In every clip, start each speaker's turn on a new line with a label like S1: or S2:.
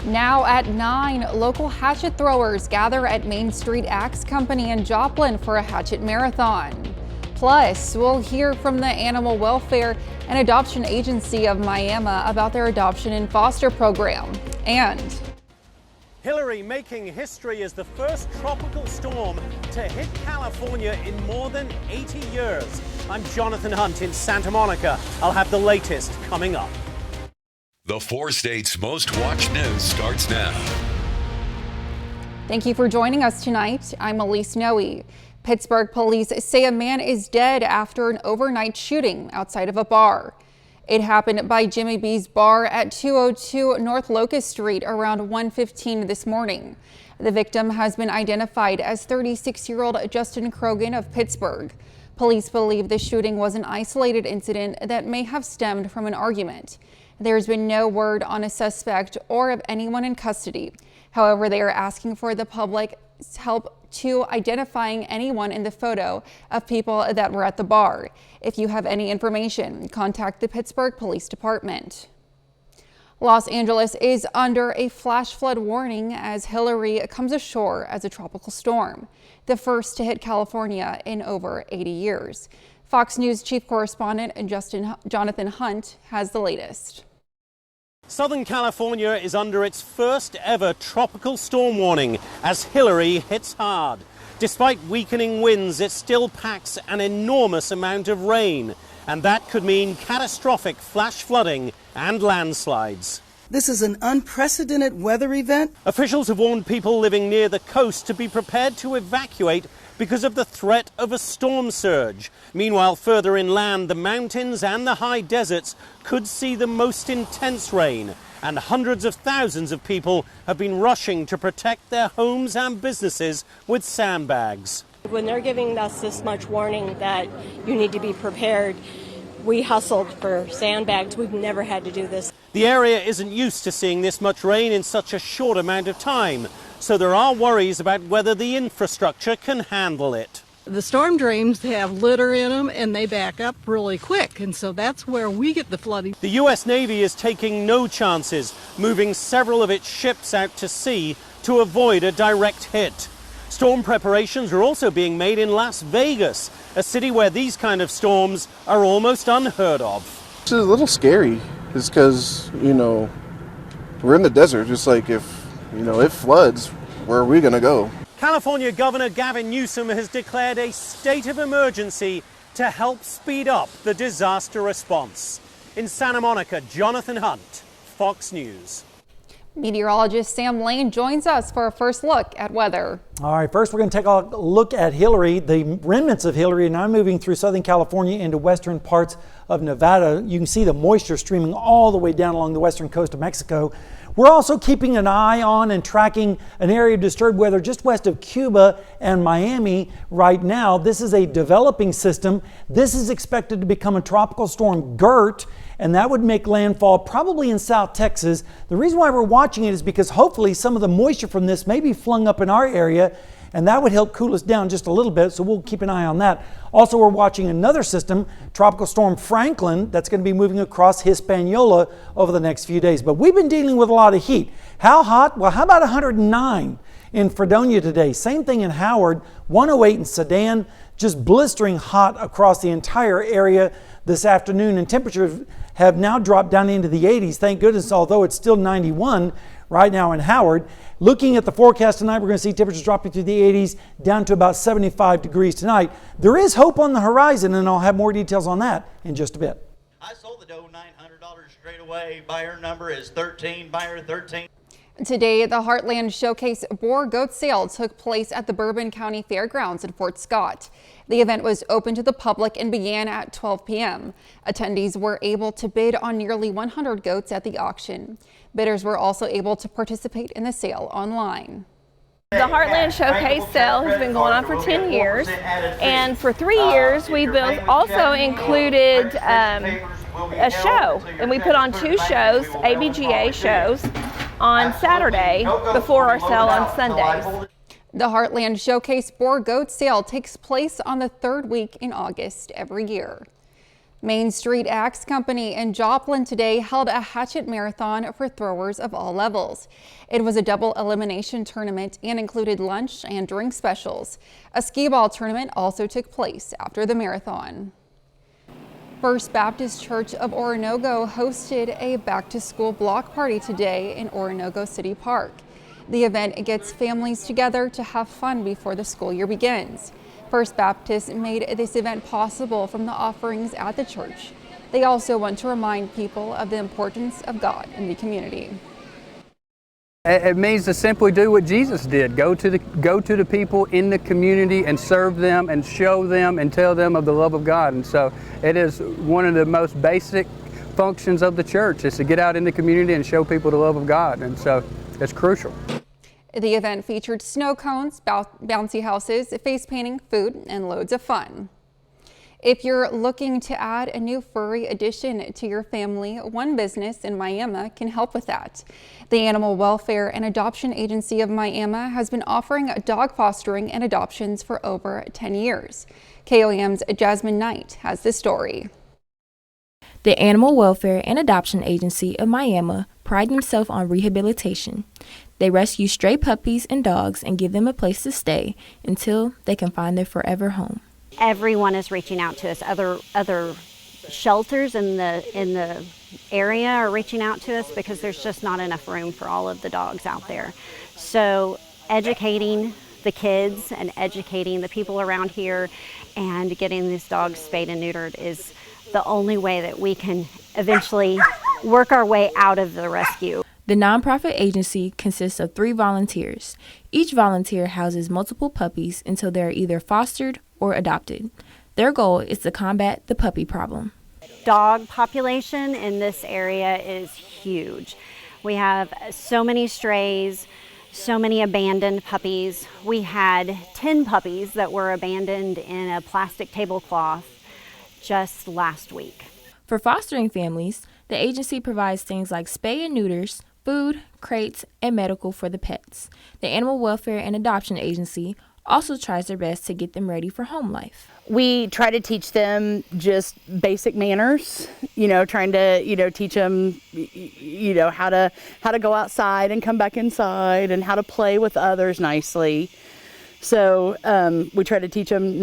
S1: Now at 9, local hatchet throwers gather at Main Street Axe Company in Joplin for a hatchet marathon. Plus, we'll hear from the Animal Welfare and Adoption Agency of Miami about their adoption and foster program. And
S2: Hillary making history as the first tropical storm to hit California in more than 80 years. I'm Jonathan Hunt in Santa Monica. I'll have the latest coming up.
S3: The 4 states' most watched news starts now.
S1: Thank you for joining us tonight. I'm Elise Noe. Pittsburgh police say a man is dead after an overnight shooting outside of a bar. It happened by Jimmy B's Bar at 202 North Locust Street around 1:15 this morning. The victim has been identified as 36-year-old Justin Krogan of Pittsburgh. Police believe the shooting was an isolated incident that may have stemmed from an argument. There's been no word on a suspect or of anyone in custody. However, they are asking for the public's help to identifying anyone in the photo of people that were at the bar. If you have any information, contact the Pittsburgh Police Department. Los Angeles is under a flash flood warning as Hillary comes ashore as a tropical storm, the first to hit California in over 80 years. Fox News chief correspondent Jonathan Hunt has the latest.
S2: Southern California is under its first ever tropical storm warning as Hillary hits hard. Despite weakening winds, it still packs an enormous amount of rain, and that could mean catastrophic flash flooding and landslides.
S4: This is an unprecedented weather event.
S2: Officials have warned people living near the coast to be prepared to evacuate because of the threat of a storm surge. Meanwhile, further inland, the mountains and the high deserts could see the most intense rain, and hundreds of thousands of people have been rushing to protect their homes and businesses with sandbags.
S5: When they're giving us this much warning that you need to be prepared, we hustled for sandbags. We've never had to do this.
S2: The area isn't used to seeing this much rain in such a short amount of time, so there are worries about whether the infrastructure can handle it.
S6: The storm drains have litter in them and they back up really quick, and so that's where we get the flooding.
S2: The U.S. Navy is taking no chances, moving several of its ships out to sea to avoid a direct hit. Storm preparations are also being made in Las Vegas, a city where these kind of storms are almost unheard of.
S7: It's a little scary, just because, we're in the desert, just like if it floods, where are we going to go?
S2: California Governor Gavin Newsom has declared a state of emergency to help speed up the disaster response. In Santa Monica, Jonathan Hunt, Fox News.
S1: Meteorologist Sam Lane joins us for a first look at weather.
S8: All right, first we're going to take a look at Hillary. The remnants of Hillary are now moving through Southern California into western parts of Nevada. You can see the moisture streaming all the way down along the western coast of Mexico. We're also keeping an eye on and tracking an area of disturbed weather just west of Cuba and Miami right now. This is a developing system. This is expected to become a tropical storm, Gert, and that would make landfall probably in South Texas. The reason why we're watching it is because hopefully some of the moisture from this may be flung up in our area, and that would help cool us down just a little bit, so we'll keep an eye on that. Also, we're watching another system, Tropical Storm Franklin, that's going to be moving across Hispaniola over the next few days. But we've been dealing with a lot of heat. How hot? Well, how about 109 in Fredonia today? Same thing in Howard, 108 in Sedan, just blistering hot across the entire area this afternoon, and temperatures have now dropped down into the 80s, thank goodness, although it's still 91 right now in Howard. Looking at the forecast tonight, we're going to see temperatures dropping to the 80s down to about 75 degrees tonight. There is hope on the horizon, and I'll have more details on that in just a bit.
S9: I sold the doe $900 straight away. Buyer number is 13, buyer 13.
S1: Today, the Heartland Showcase Boar Goat Sale took place at the Bourbon County Fairgrounds in Fort Scott. The event was open to the public and began at 12 p.m. Attendees were able to bid on nearly 100 goats at the auction. Bidders were also able to participate in the sale online.
S10: The Heartland Showcase sale has been going on for 10 years, and for 3 years we've also included a show, and we put on 2 shows, ABGA shows, on Saturday before our sale on Sundays.
S1: The Heartland Showcase Boar Goat Sale takes place on the 3rd week in August every year. Main Street Axe Company in Joplin today held a hatchet marathon for throwers of all levels. It was a double elimination tournament and included lunch and drink specials. A skee ball tournament also took place after the marathon. First Baptist Church of Oronogo hosted a back-to-school block party today in Oronogo City Park. The event gets families together to have fun before the school year begins. First Baptist made this event possible from the offerings at the church. They also want to remind people of the importance of God in the community.
S11: It means to simply do what Jesus did. Go to the people in the community and serve them and show them and tell them of the love of God. And so it is one of the most basic functions of the church, is to get out in the community and show people the love of God. And so it's crucial.
S1: The event featured snow cones, bouncy houses, face painting, food, and loads of fun. If you're looking to add a new furry addition to your family, one business in Miami can help with that. The Animal Welfare and Adoption Agency of Miami has been offering dog fostering and adoptions for over 10 years. KOAM's Jasmine Knight has the story.
S12: The Animal Welfare and Adoption Agency of Miami pride themselves on rehabilitation. They rescue stray puppies and dogs and give them a place to stay until they can find their forever home.
S13: Everyone is reaching out to us. Other shelters in the area are reaching out to us because there's just not enough room for all of the dogs out there. So educating the kids and educating the people around here and getting these dogs spayed and neutered is the only way that we can eventually work our way out of the rescue.
S12: The nonprofit agency consists of 3 volunteers. Each volunteer houses multiple puppies until they are either fostered or adopted. Their goal is to combat the puppy problem.
S13: Dog population in this area is huge. We have so many strays, so many abandoned puppies. We had 10 puppies that were abandoned in a plastic tablecloth just last week.
S12: For fostering families, the agency provides things like spay and neuters, food, crates, and medical for the pets. The Animal Welfare and Adoption Agency also tries their best to get them ready for home life.
S14: We try to teach them just basic manners, trying to, teach them, how to go outside and come back inside and how to play with others nicely. So we try to teach them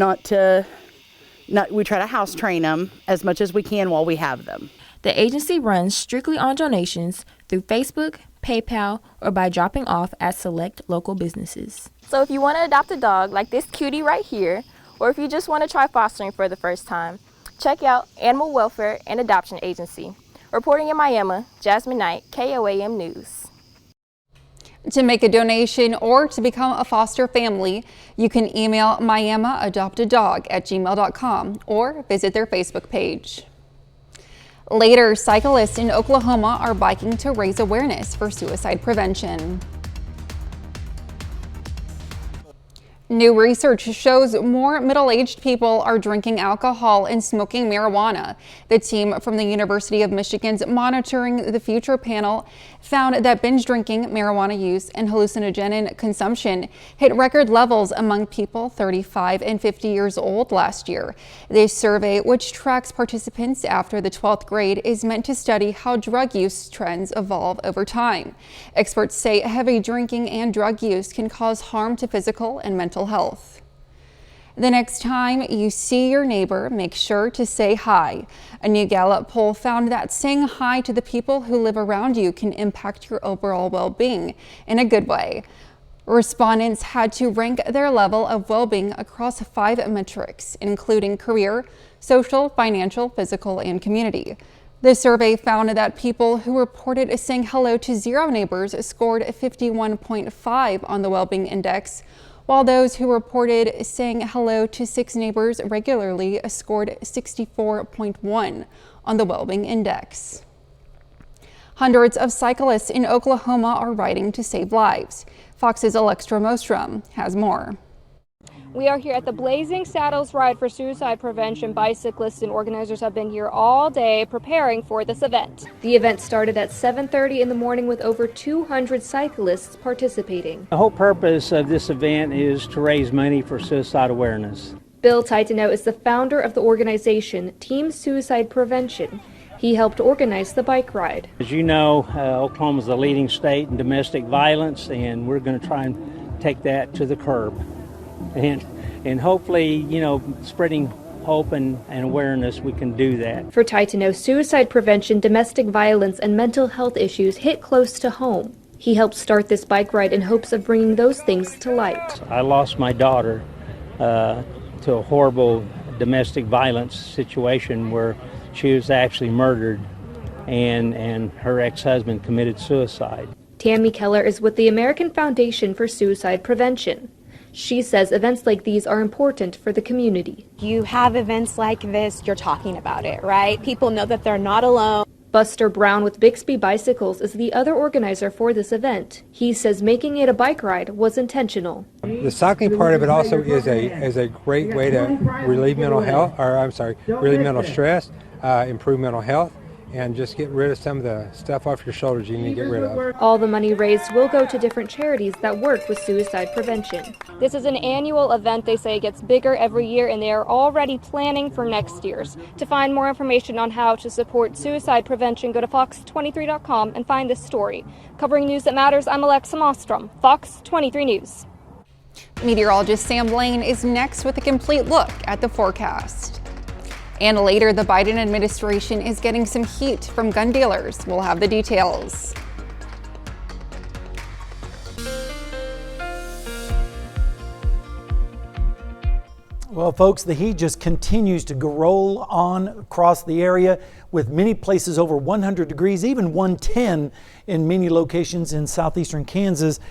S14: we try to house train them as much as we can while we have them.
S12: The agency runs strictly on donations through Facebook, PayPal, or by dropping off at select local businesses.
S10: So if you want to adopt a dog like this cutie right here, or if you just want to try fostering for the first time, check out Animal Welfare and Adoption Agency. Reporting in Miami, Jasmine Knight, KOAM News.
S1: To make a donation or to become a foster family, you can email miamiadoptadog@gmail.com or visit their Facebook page. Later, cyclists in Oklahoma are biking to raise awareness for suicide prevention. New research shows more middle-aged people are drinking alcohol and smoking marijuana. The team from the University of Michigan's Monitoring the Future panel found that binge drinking, marijuana use, and hallucinogen consumption hit record levels among people 35 and 50 years old last year. This survey, which tracks participants after the 12th grade, is meant to study how drug use trends evolve over time. Experts say heavy drinking and drug use can cause harm to physical and mental health. The next time you see your neighbor, make sure to say hi. A new Gallup poll found that saying hi to the people who live around you can impact your overall well-being in a good way. Respondents had to rank their level of well-being across 5 metrics, including career, social, financial, physical, and community. The survey found that people who reported saying hello to 0 neighbors scored 51.5 on the well-being index, while those who reported saying hello to 6 neighbors regularly scored 64.1 on the well-being index. Hundreds of cyclists in Oklahoma are riding to save lives. Fox's Alextra Mostrom has more.
S15: We are here at the Blazing Saddles Ride for Suicide Prevention. Bicyclists and organizers have been here all day preparing for this event. The event started at 7:30 in the morning with over 200 cyclists participating.
S16: The whole purpose of this event is to raise money for suicide awareness.
S15: Bill Titano is the founder of the organization Team Suicide Prevention. He helped organize the bike ride.
S16: As you know, Oklahoma is the leading state in domestic violence, and we're going to try and take that to the curb. And hopefully, you know, spreading hope and awareness, we can do that.
S15: For Titano, suicide prevention, domestic violence, and mental health issues hit close to home. He helped start this bike ride in hopes of bringing those things to light.
S16: I lost my daughter to a horrible domestic violence situation where she was actually murdered and her ex-husband committed suicide.
S15: Tammy Keller is with the American Foundation for Suicide Prevention. She says events like these are important for the community.
S17: You have events like this, you're talking about it, right? People know that they're not alone.
S15: Buster Brown with Bixby Bicycles is the other organizer for this event. He says making it a bike ride was intentional.
S18: The cycling part of it also is a great way to relieve mental stress, improve mental health, and just get rid of some of the stuff off your shoulders you need to get rid of.
S15: All the money raised will go to different charities that work with suicide prevention. This is an annual event. They say it gets bigger every year, and they are already planning for next year's. To find more information on how to support suicide prevention, go to fox23.com and find this story. Covering news that matters, I'm Alexa Mostrom, Fox 23 News.
S1: Meteorologist Sam Lane is next with a complete look at the forecast. And later, the Biden administration is getting some heat from gun dealers. We'll have the details.
S8: Well, folks, the heat just continues to roll on across the area, with many places over 100 degrees, even 110 in many locations in southeastern Kansas.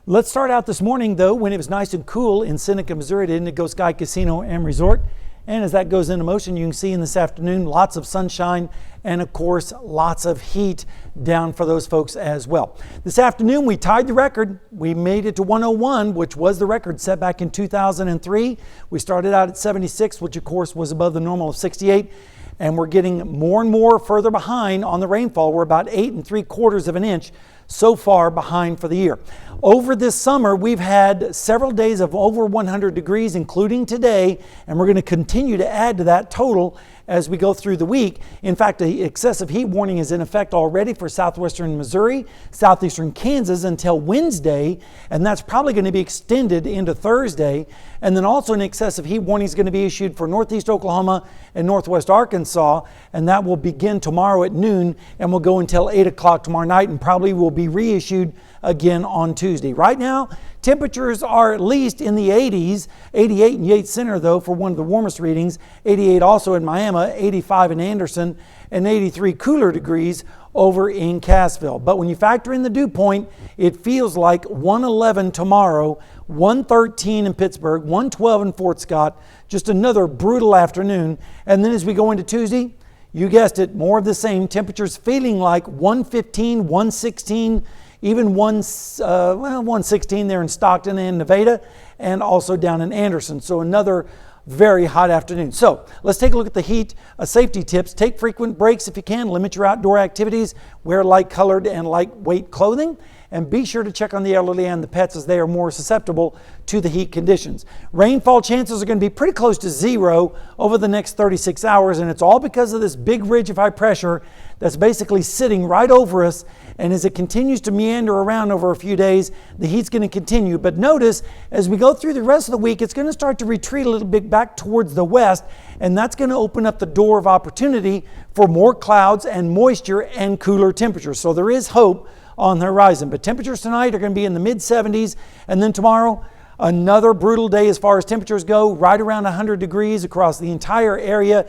S8: Let's start out this morning, though, when it was nice and cool in Seneca, Missouri at Indigo Sky Casino and Resort. And as that goes into motion, you can see in this afternoon, lots of sunshine and, of course, lots of heat down for those folks as well. This afternoon, we tied the record. We made it to 101, which was the record set back in 2003. We started out at 76, which, of course, was above the normal of 68. And we're getting more and more further behind on the rainfall. We're about 8 3/4 of an inch so far behind for the year. Over this summer, we've had several days of over 100 degrees, including today, and we're going to continue to add to that total as we go through the week. In fact, the excessive heat warning is in effect already for southwestern Missouri, southeastern Kansas until Wednesday, and that's probably going to be extended into Thursday. And then also an excessive heat warning is going to be issued for northeast Oklahoma and northwest Arkansas, and that will begin tomorrow at noon and will go until 8 o'clock tomorrow night, and probably will be reissued again on Tuesday. Right now, temperatures are at least in the 80s, 88 in Yates Center, though, for one of the warmest readings, 88 also in Miami, 85 in Anderson, and 83 cooler degrees over in Cassville. But when you factor in the dew point, it feels like 111 tomorrow, 113 in Pittsburgh, 112 in Fort Scott, just another brutal afternoon. And then as we go into Tuesday, you guessed it, more of the same. Temperatures feeling like 115, 116, even 116 there in Stockton and Nevada, and also down in Anderson. So another very hot afternoon. So let's take a look at the heat safety tips. Take frequent breaks if you can. Limit your outdoor activities. Wear light colored and lightweight clothing. And be sure to check on the elderly and the pets, as they are more susceptible to the heat conditions. Rainfall chances are going to be pretty close to zero over the next 36 hours, and it's all because of this big ridge of high pressure that's basically sitting right over us. And as it continues to meander around over a few days, the heat's going to continue. But notice, as we go through the rest of the week, it's going to start to retreat a little bit back towards the west, and that's going to open up the door of opportunity for more clouds and moisture and cooler temperatures. So there is hope on the horizon. But temperatures tonight are going to be in the mid-70s, and then tomorrow, another brutal day as far as temperatures go, right around 100 degrees across the entire area.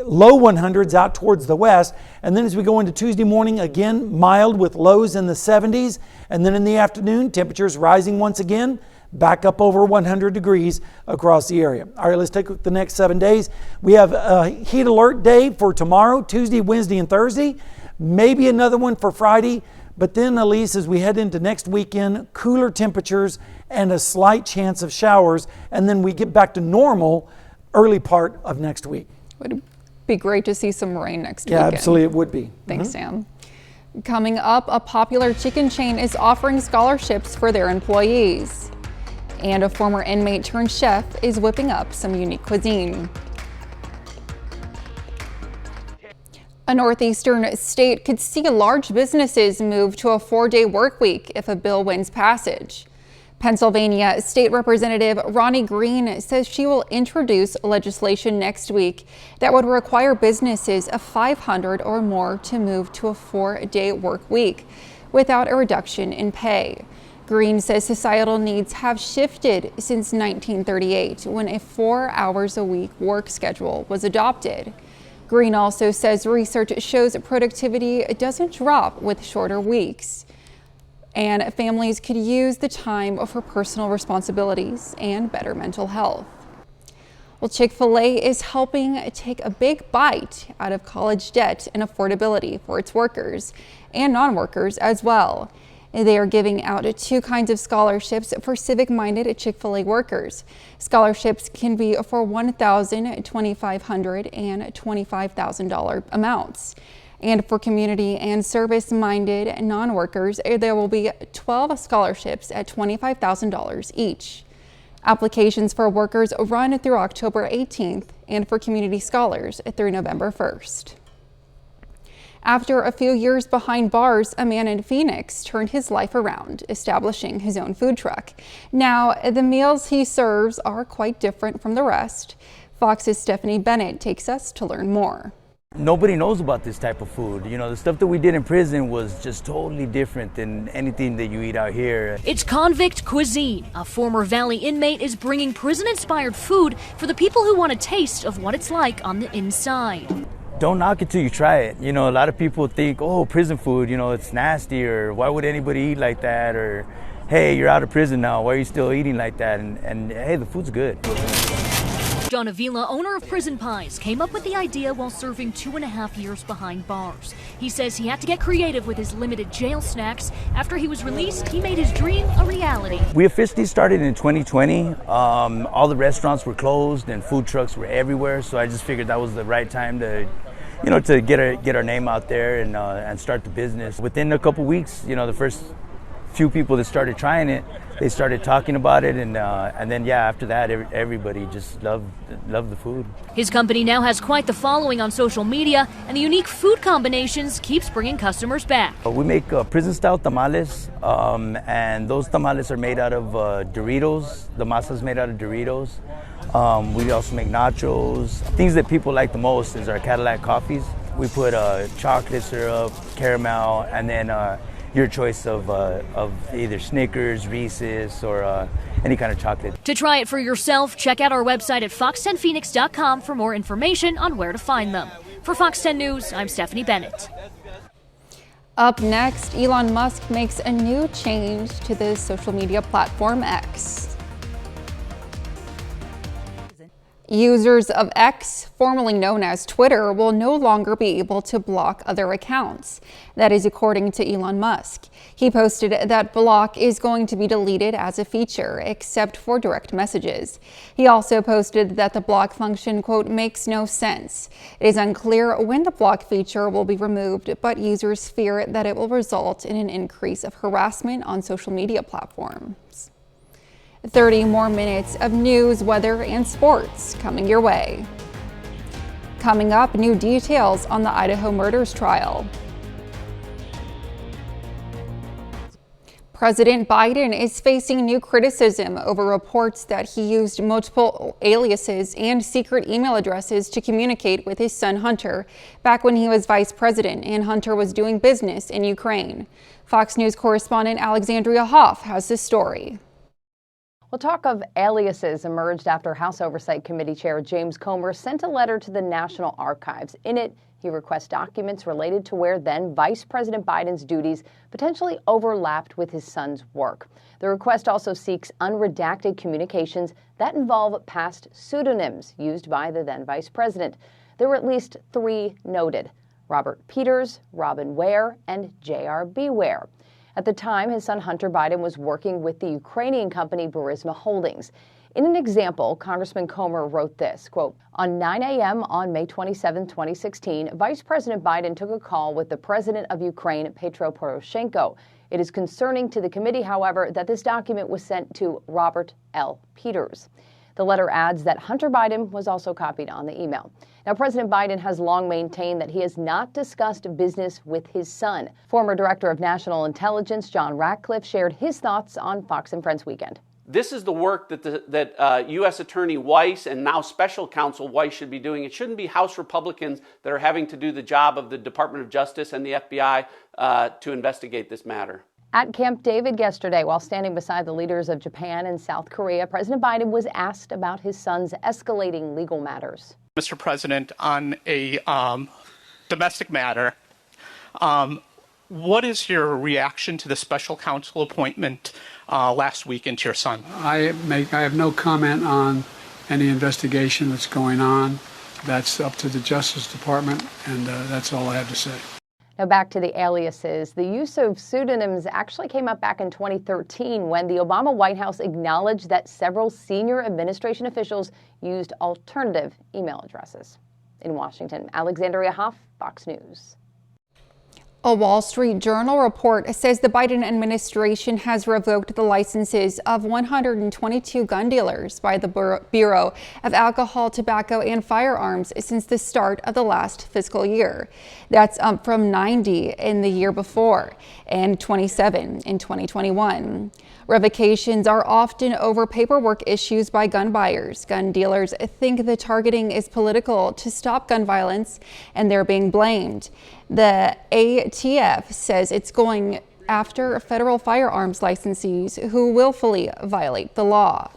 S8: Low 100s out towards the west. And then as we go into Tuesday morning, again, mild with lows in the 70s. And then in the afternoon, temperatures rising once again, back up over 100 degrees across the area. All right, let's take a look at the next 7 days. We have a heat alert day for tomorrow, Tuesday, Wednesday, and Thursday. Maybe another one for Friday. But then, Elise, as we head into next weekend, cooler temperatures and a slight chance of showers. And then we get back to normal early part of next week.
S1: Would be great to see some rain next
S8: weekend. Yeah, absolutely, it would be.
S1: Thanks, Sam. Coming up, a popular chicken chain is offering scholarships for their employees. And a former inmate turned chef is whipping up some unique cuisine. A northeastern state could see large businesses move to a 4-day work week if a bill wins passage. Pennsylvania State Representative Ronnie Green says she will introduce legislation next week that would require businesses of 500 or more to move to a 4-day work week without a reduction in pay. Green says societal needs have shifted since 1938, when a 4 hours a week work schedule was adopted. Green also says research shows productivity doesn't drop with shorter weeks, and families could use the time for personal responsibilities and better mental health. Well, Chick-fil-A is helping take a big bite out of college debt and affordability for its workers and non-workers as well. They are giving out 2 kinds of scholarships for civic-minded Chick-fil-A workers. Scholarships can be for $1,000, $2,500, and $25,000 amounts. And for community and service-minded non-workers, there will be 12 scholarships at $25,000 each. Applications for workers run through October 18th and for community scholars through November 1st. After a few years behind bars, a man in Phoenix turned his life around, establishing his own food truck. Now, the meals he serves are quite different from the rest. Fox's Stephanie Bennett takes us to learn more.
S19: Nobody knows about this type of food. You know, the stuff that we did in prison was just totally different than anything that you eat out here.
S20: It's convict cuisine. A former Valley inmate is bringing prison-inspired food for the people who want a taste of what it's like on the inside.
S19: Don't knock it till you try it. You know, a lot of people think, oh, prison food, you know, it's nasty, or why would anybody eat like that? Or, hey, you're out of prison now, why are you still eating like that? And hey, the food's good.
S20: John Avila, owner of Prison Pies, came up with the idea while serving 2.5 years behind bars. He says he had to get creative with his limited jail snacks. After he was released, he made his dream a reality.
S19: We officially started in 2020. All the restaurants were closed and food trucks were everywhere, so I just figured that was the right time to, you know, to get our name out there and start the business. Within a couple weeks, you know, the first few people that started trying it, they started talking about it, and then after that, everybody just loved the food.
S20: His company now has quite the following on social media, and the unique food combinations keeps bringing customers back.
S19: We make prison-style tamales, and those tamales are made out of Doritos. The masa is made out of Doritos. We also make nachos. Things that people like the most is our Cadillac coffees. We put chocolate syrup, caramel, and then your choice of either Snickers, Reese's, or any kind of chocolate.
S20: To try it for yourself, check out our website at fox10phoenix.com for more information on where to find them. For Fox 10 News, I'm Stephanie Bennett.
S1: Up next, Elon Musk makes a new change to the social media platform X. Users of X, formerly known as Twitter, will no longer be able to block other accounts. That is according to Elon Musk. He posted that block is going to be deleted as a feature, except for direct messages. He also posted that the block function, quote, makes no sense. It is unclear when the block feature will be removed, but users fear that it will result in an increase of harassment on social media platforms. 30 more minutes of news, weather, and sports coming your way. Coming up, new details on the Idaho murders trial. President Biden is facing new criticism over reports that he used multiple aliases and secret email addresses to communicate with his son Hunter back when he was vice president and Hunter was doing business in Ukraine. Fox News correspondent Alexandria Hoff has this story.
S21: Well, talk of aliases emerged after House Oversight Committee Chair James Comer sent a letter to the National Archives. In it, he requests documents related to where then Vice President Biden's duties potentially overlapped with his son's work. The request also seeks unredacted communications that involve past pseudonyms used by the then vice president. There were at least 3 noted: Robert Peters, Robin Ware, and J.R.B. Ware. At the time, his son Hunter Biden was working with the Ukrainian company Burisma Holdings. In an example, Congressman Comer wrote this, quote, on 9 a.m. on May 27, 2016, Vice President Biden took a call with the president of Ukraine, Petro Poroshenko. It is concerning to the committee, however, that this document was sent to Robert L. Peters. The letter adds that Hunter Biden was also copied on the email. Now, President Biden has long maintained that he has not discussed business with his son. Former Director of National Intelligence John Ratcliffe shared his thoughts on Fox and Friends Weekend.
S3: This is the work that U.S. Attorney Weiss and now Special Counsel Weiss should be doing. It shouldn't be House Republicans that are having to do the job of the Department of Justice and the FBI to investigate this matter.
S21: At Camp David yesterday, while standing beside the leaders of Japan and South Korea, President Biden was asked about his son's escalating legal matters.
S22: Mr. President, on a domestic matter, what is your reaction to the special counsel appointment last week into your son?
S23: I have no comment on any investigation that's going on. That's up to the Justice Department, and that's all I have to say.
S21: Now back to the aliases. The use of pseudonyms actually came up back in 2013 when the Obama White House acknowledged that several senior administration officials used alternative email addresses. In Washington, Alexandria Hoff, Fox News.
S1: A Wall Street Journal report says the Biden administration has revoked the licenses of 122 gun dealers by the Bureau of Alcohol, Tobacco, and Firearms since the start of the last fiscal year. That's up from 90 in the year before and 27 in 2021. Revocations are often over paperwork issues by gun buyers. Gun dealers think the targeting is political to stop gun violence, and they're being blamed. The ATF says it's going after federal firearms licensees who willfully violate the law.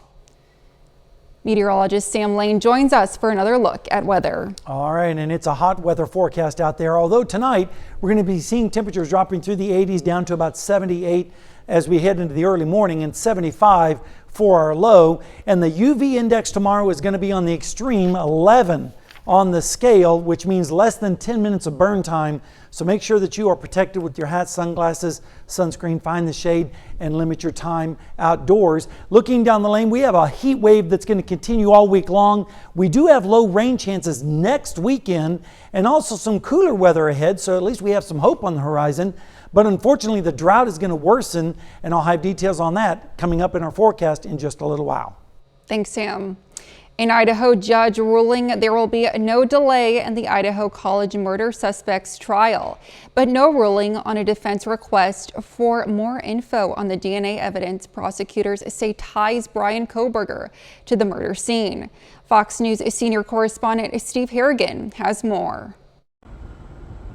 S1: Meteorologist Sam Lane joins us for another look at weather.
S8: All right, and it's a hot weather forecast out there. Although tonight we're going to be seeing temperatures dropping through the 80s down to about 78 as we head into the early morning, and 75 for our low. And the UV index tomorrow is going to be on the extreme 11 on the scale, which means less than 10 minutes of burn time. So make sure that you are protected with your hat, sunglasses, sunscreen, find the shade, and limit your time outdoors. Looking down the lane, we have a heat wave that's going to continue all week long. We do have low rain chances next weekend and also some cooler weather ahead, so at least we have some hope on the horizon. But unfortunately, the drought is going to worsen, and I'll have details on that coming up in our forecast in just a little while.
S1: Thanks, Sam. An Idaho judge ruling there will be no delay in the Idaho College murder suspect's trial, but no ruling on a defense request for more info on the DNA evidence prosecutors say ties Brian Kohberger to the murder scene. Fox News senior correspondent Steve Harrigan has more.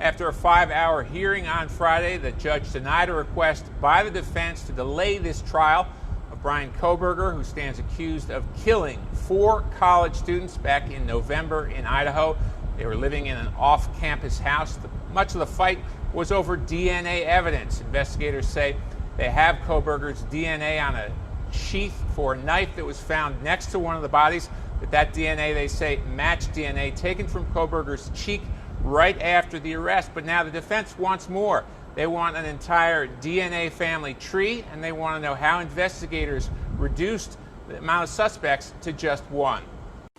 S24: After a 5-hour hearing on Friday, the judge denied a request by the defense to delay this trial of Brian Kohberger, who stands accused of killing 4 college students back in November in Idaho. They were living in an off-campus house. Much of the fight was over DNA evidence. Investigators say they have Kohberger's DNA on a sheath for a knife that was found next to one of the bodies, but that DNA, they say, matched DNA taken from Kohberger's cheek right after the arrest. But now the defense wants more. They want an entire DNA family tree, and they want to know how investigators reduced the amount of suspects to just one.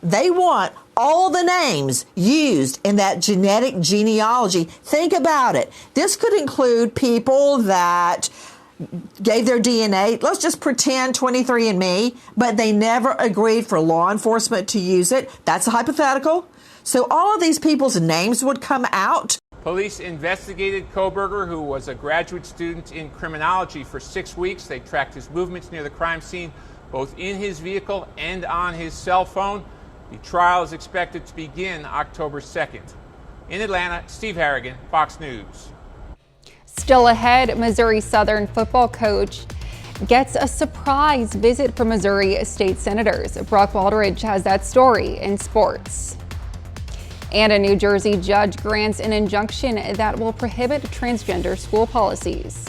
S25: They want all the names used in that genetic genealogy. Think about it. This could include people that gave their DNA, let's just pretend 23andMe, but they never agreed for law enforcement to use it. That's a hypothetical. So all of these people's names would come out.
S24: Police investigated Kohberger, who was a graduate student in criminology, for 6 weeks. They tracked his movements near the crime scene, both in his vehicle and on his cell phone. The trial is expected to begin October 2nd. In Atlanta, Steve Harrigan, Fox News.
S1: Still ahead, Missouri Southern football coach gets a surprise visit from Missouri state senators. Brock Baldridge has that story in sports. And a New Jersey judge grants an injunction that will prohibit transgender school policies.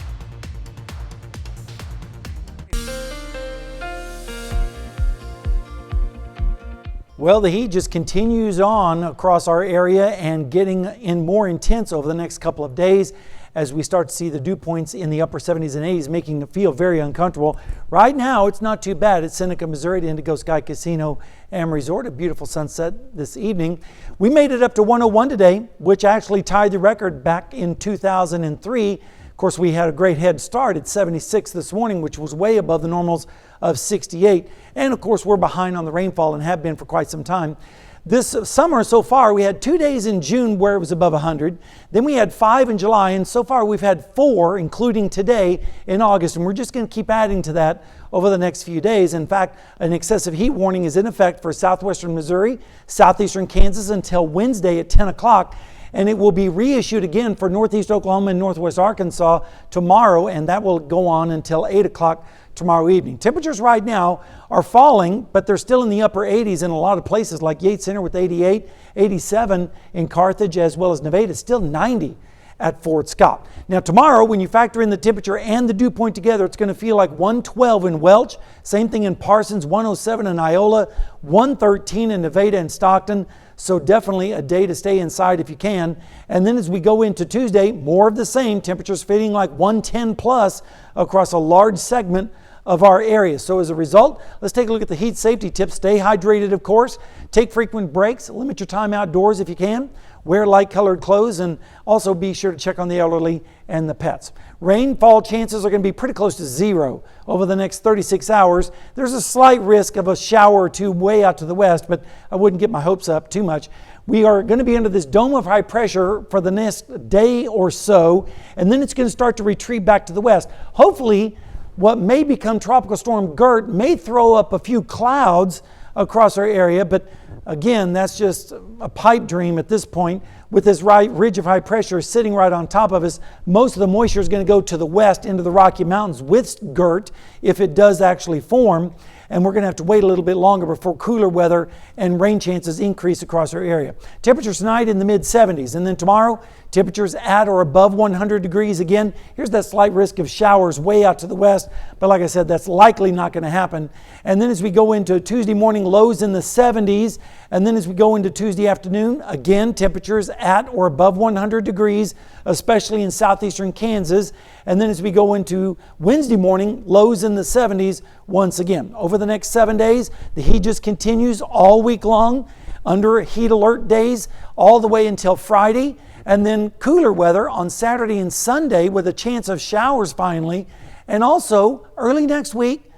S8: Well, the heat just continues on across our area and getting in more intense over the next couple of days as we start to see the dew points in the upper 70s and 80s, making it feel very uncomfortable. Right now, it's not too bad. It's Seneca, Missouri, at Indigo Sky Casino and Resort. A beautiful sunset this evening. We made it up to 101 today, which actually tied the record back in 2003. Of course, we had a great head start at 76 this morning, which was way above the normals of 68. And of course, we're behind on the rainfall and have been for quite some time. This summer so far, we had 2 days in June where it was above 100. Then we had 5 in July, and so far we've had 4, including today, in August. And we're just going to keep adding to that over the next few days. In fact, an excessive heat warning is in effect for southwestern Missouri, southeastern Kansas until Wednesday at 10 o'clock. And it will be reissued again for northeast Oklahoma and northwest Arkansas tomorrow, and that will go on until 8 o'clock tomorrow evening. Temperatures right now are falling, but they're still in the upper 80s in a lot of places like Yates Center with 88, 87 in Carthage, as well as Nevada, still 90 at Fort Scott. Now tomorrow, when you factor in the temperature and the dew point together, it's going to feel like 112 in Welch, same thing in Parsons, 107 in Iola, 113 in Nevada and Stockton. So definitely a day to stay inside if you can. And then as we go into Tuesday, more of the same, temperatures feeling like 110 plus across a large segment of our area. So as a result, let's take a look at the heat safety tips. Stay hydrated, of course. Take frequent breaks. Limit your time outdoors if you can. Wear light colored clothes, and also be sure to check on the elderly and the pets. Rainfall chances are going to be pretty close to 0 over the next 36 hours. There's a slight risk of a shower or two way out to the west, but I wouldn't get my hopes up too much. We are going to be under this dome of high pressure for the next day or so, and then it's going to start to retreat back to the west. Hopefully, what may become Tropical Storm Gert may throw up a few clouds across our area, but again, that's just a pipe dream at this point. With this ridge of high pressure sitting right on top of us, most of the moisture is going to go to the west into the Rocky Mountains with Gert if it does actually form. And we're going to have to wait a little bit longer before cooler weather and rain chances increase across our area. Temperatures tonight in the mid-70s, and then tomorrow, temperatures at or above 100 degrees again. Here's that slight risk of showers way out to the west, but like I said, that's likely not going to happen. And then as we go into Tuesday morning, lows in the 70s, and then as we go into Tuesday afternoon, again, temperatures at or above 100 degrees, especially in southeastern Kansas. And then as we go into Wednesday morning, lows in the 70s once again. Over the next 7 days, the heat just continues all week long under heat alert days all the way until Friday. And then cooler weather on Saturday and Sunday with a chance of showers finally. And also early next week,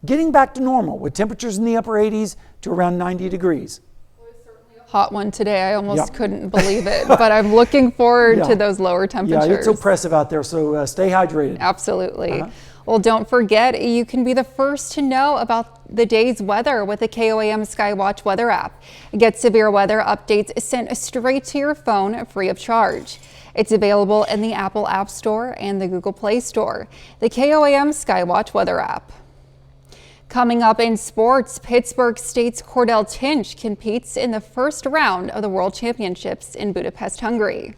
S8: getting back to normal with temperatures in the upper 80s to around 90 degrees.
S1: Hot one today. I almost couldn't believe it, but I'm looking forward to those lower temperatures.
S8: Yeah, it's oppressive out there, so stay hydrated.
S1: Absolutely. Well, don't forget, you can be the first to know about the day's weather with the KOAM Skywatch weather app. Get severe weather updates sent straight to your phone free of charge. It's available in the Apple App Store and the Google Play Store. The KOAM Skywatch weather app. Coming up in sports, Pittsburgh State's Cordell Tinch competes in the first round of the World Championships in Budapest, Hungary.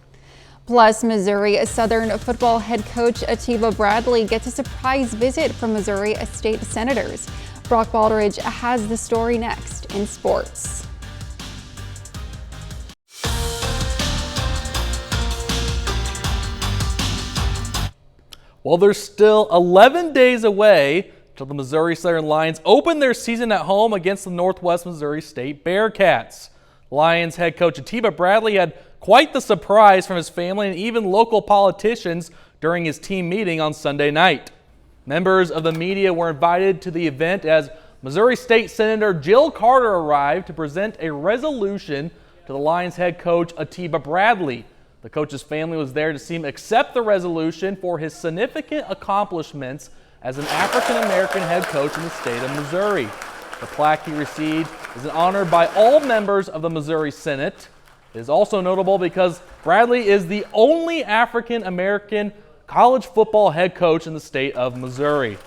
S1: Plus, Missouri Southern football head coach Atiba Bradley gets a surprise visit from Missouri State Senators. Brock Baldridge has the story next in sports.
S2: Well, there's still 11 days away till the Missouri Southern Lions open their season at home against the Northwest Missouri State Bearcats. Lions head coach Atiba Bradley had quite the surprise from his family and even local politicians during his team meeting on Sunday night. Members of the media were invited to the event as Missouri State Senator Jill Carter arrived to present a resolution to the Lions head coach Atiba Bradley. The coach's family was there to see him accept the resolution for his significant accomplishments as an African-American head coach in the state of Missouri. The plaque he received is an honor by all members of the Missouri Senate. It is also notable because Bradley is the only African-American college football head coach in the state of Missouri.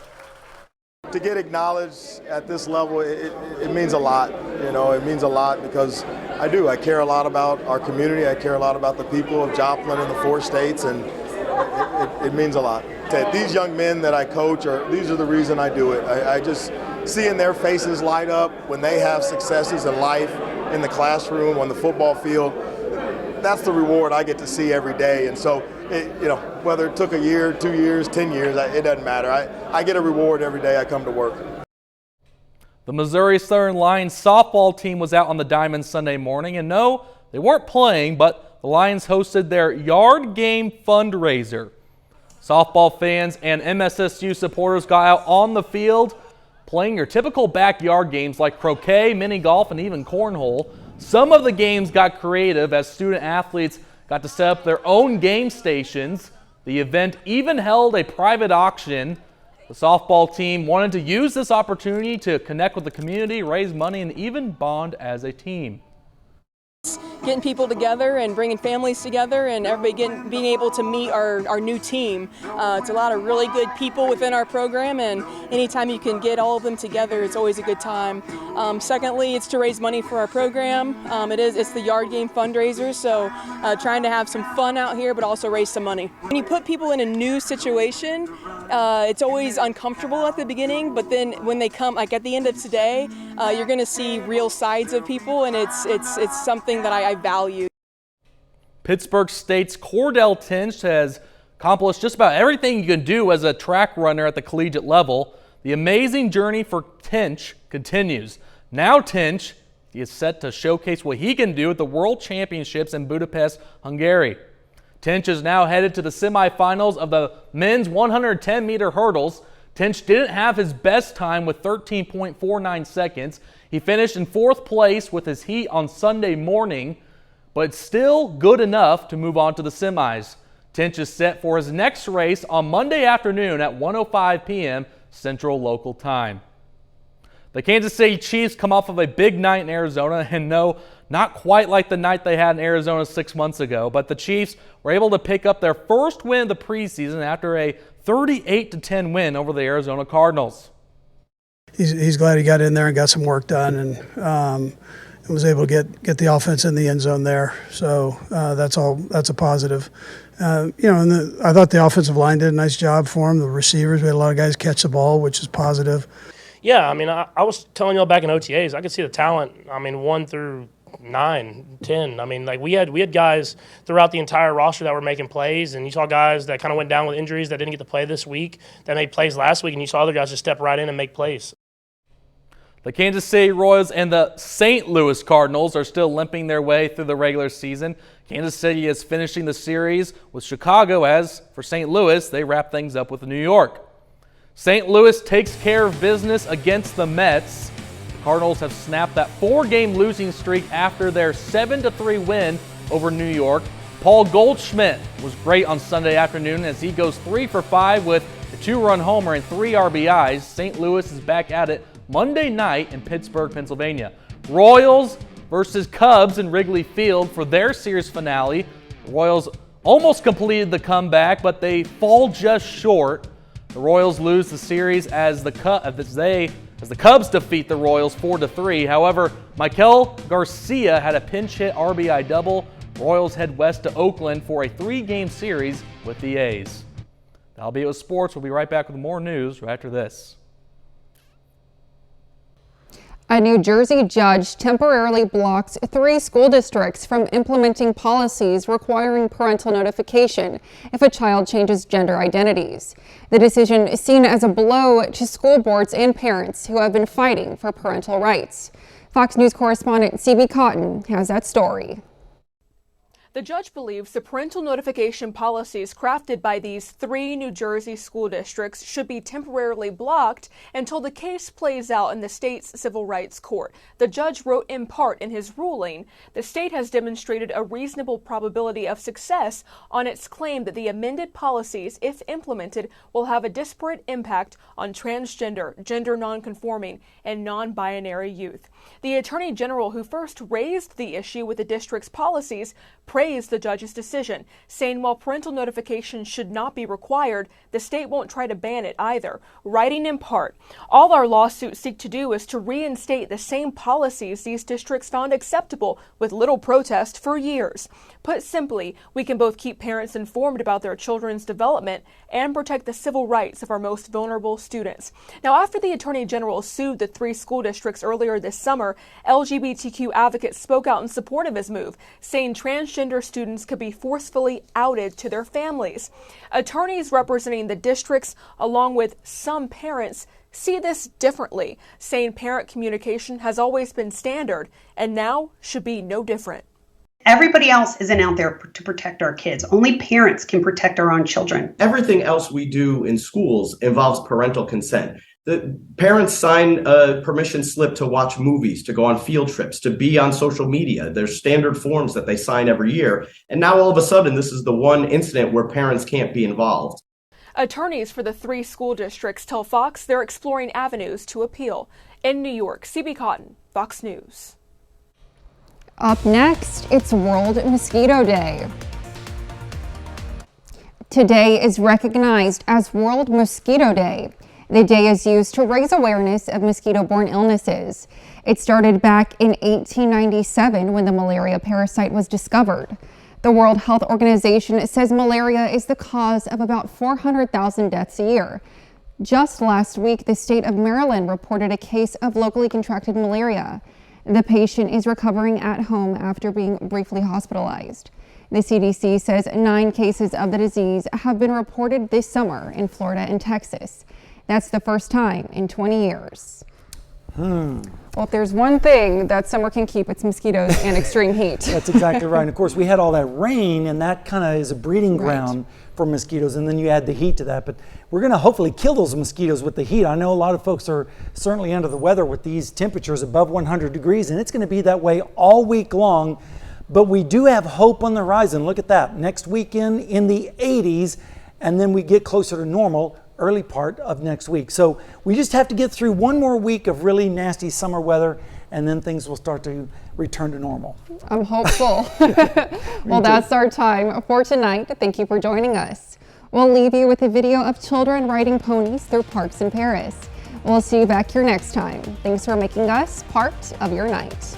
S4: To get acknowledged at this level, it means a lot. You know, it means a lot because I care a lot about our community. I care a lot about the people of Joplin and the 4 states, and it means a lot. These young men that I coach, these are the reason I do it. I just seeing their faces light up when they have successes in life, in the classroom, on the football field, that's the reward I get to see every day. And so, whether it took a year, 2 years, 10 years, it doesn't matter. I get a reward every day I come to work.
S2: The Missouri Southern Lions softball team was out on the diamond Sunday morning, and no, they weren't playing, but the Lions hosted their yard game fundraiser. Softball fans and MSSU supporters got out on the field playing your typical backyard games like croquet, mini golf, and even cornhole. Some of the games got creative as student athletes got to set up their own game stations. The event even held a private auction. The softball team wanted to use this opportunity to connect with the community, raise money, and even bond as a team.
S5: Getting people together and bringing families together and everybody being able to meet our new team. It's a lot of really good people within our program, and anytime you can get all of them together, it's always a good time. Secondly, it's to raise money for our program. It's the yard game fundraiser, so trying to have some fun out here but also raise some money. When you put people in a new situation, it's always uncomfortable at the beginning, but then when they come, like at the end of today, you're going to see real sides of people, and it's something that I value.
S2: Pittsburgh State's Cordell Tinch has accomplished just about everything you can do as a track runner at the collegiate level. The amazing journey for Tinch continues. Now Tinch is set to showcase what he can do at the World Championships in Budapest, Hungary. Tinch is now headed to the semifinals of the men's 110-meter hurdles. Tinch didn't have his best time with 13.49 seconds. He finished in 4th place with his heat on Sunday morning, but still good enough to move on to the semis. Tinch is set for his next race on Monday afternoon at 1:05 p.m. Central Local Time. The Kansas City Chiefs come off of a big night in Arizona, and no, not quite like the night they had in Arizona 6 months ago, but the Chiefs were able to pick up their first win of the preseason after a 38-10 win over the Arizona Cardinals.
S6: He's glad he got in there and got some work done, and was able to get the offense in the end zone there. So that's a positive. I thought the offensive line did a nice job for him. The receivers, we had a lot of guys catch the ball, which is positive.
S7: Yeah, I mean, I was telling y'all back in OTAs, I could see the talent. I mean, 1 through 9, 10. I mean, like we had guys throughout the entire roster that were making plays, and you saw guys that kind of went down with injuries that didn't get to play this week, that made plays last week, and you saw other guys just step right in and make plays.
S2: The Kansas City Royals and the St. Louis Cardinals are still limping their way through the regular season. Kansas City is finishing the series with Chicago, as for St. Louis, they wrap things up with New York. St. Louis takes care of business against the Mets. The Cardinals have snapped that 4-game losing streak after their 7-3 win over New York. Paul Goldschmidt was great on Sunday afternoon as he goes 3 for 5 with a 2-run homer and 3 RBIs. St. Louis is back at it Monday night in Pittsburgh, Pennsylvania. Royals versus Cubs in Wrigley Field for their series finale. The Royals almost completed the comeback, but they fall just short. The Royals lose the series as the Cubs defeat the Royals 4-3. However, Michael Garcia had a pinch hit RBI double. Royals head west to Oakland for a 3-game series with the A's. That'll be it with sports. We'll be right back with more news right after this.
S1: A New Jersey judge temporarily blocked 3 school districts from implementing policies requiring parental notification if a child changes gender identities. The decision is seen as a blow to school boards and parents who have been fighting for parental rights. Fox News correspondent CB Cotton has that story.
S9: The judge believes the parental notification policies crafted by these 3 New Jersey school districts should be temporarily blocked until the case plays out in the state's civil rights court. The judge wrote in part in his ruling, the state has demonstrated a reasonable probability of success on its claim that the amended policies, if implemented, will have a disparate impact on transgender, gender nonconforming, and non-binary youth. The Attorney General, who first raised the issue with the district's policies, praised the judge's decision, saying while parental notification should not be required, the state won't try to ban it either. Writing in part, all our lawsuits seek to do is to reinstate the same policies these districts found acceptable with little protest for years. Put simply, we can both keep parents informed about their children's development and protect the civil rights of our most vulnerable students. Now, after the Attorney General sued the 3 school districts earlier this summer, LGBTQ advocates spoke out in support of his move, saying transgender students could be forcefully outed to their families. Attorneys representing the districts, along with some parents, see this differently, saying parent communication has always been standard and now should be no different.
S10: Everybody else isn't out there to protect our kids. Only parents can protect our own children.
S11: Everything else we do in schools involves parental consent. The parents sign a permission slip to watch movies, to go on field trips, to be on social media. There's standard forms that they sign every year. And now all of a sudden, this is the one incident where parents can't be involved.
S9: Attorneys for the 3 school districts tell Fox they're exploring avenues to appeal. In New York, CB Cotton, Fox News.
S1: Up next, it's World Mosquito Day. Today is recognized as World Mosquito Day. The day is used to raise awareness of mosquito-borne illnesses. It started back in 1897 when the malaria parasite was discovered. The World Health Organization says malaria is the cause of about 400,000 deaths a year. Just last week, the state of Maryland reported a case of locally contracted malaria. The patient is recovering at home after being briefly hospitalized. The CDC says 9 cases of the disease have been reported this summer in Florida and Texas. That's the first time in 20 years. Well, if there's one thing that summer can keep, it's mosquitoes and extreme heat.
S8: That's exactly right. And of course, we had all that rain, and that kind of is a breeding ground for mosquitoes, and then you add the heat to that. But we're going to hopefully kill those mosquitoes with the heat. I know a lot of folks are certainly under the weather with these temperatures above 100 degrees, and it's going to be that way all week long. But we do have hope on the horizon. Look at that. Next weekend in the 80s, and then we get closer to normal early part of next week. So we just have to get through one more week of really nasty summer weather, and then things will start to return to normal.
S1: I'm hopeful. Well, that's our time for tonight. Thank you for joining us. We'll leave you with a video of children riding ponies through parks in Paris. We'll see you back here next time. Thanks for making us part of your night.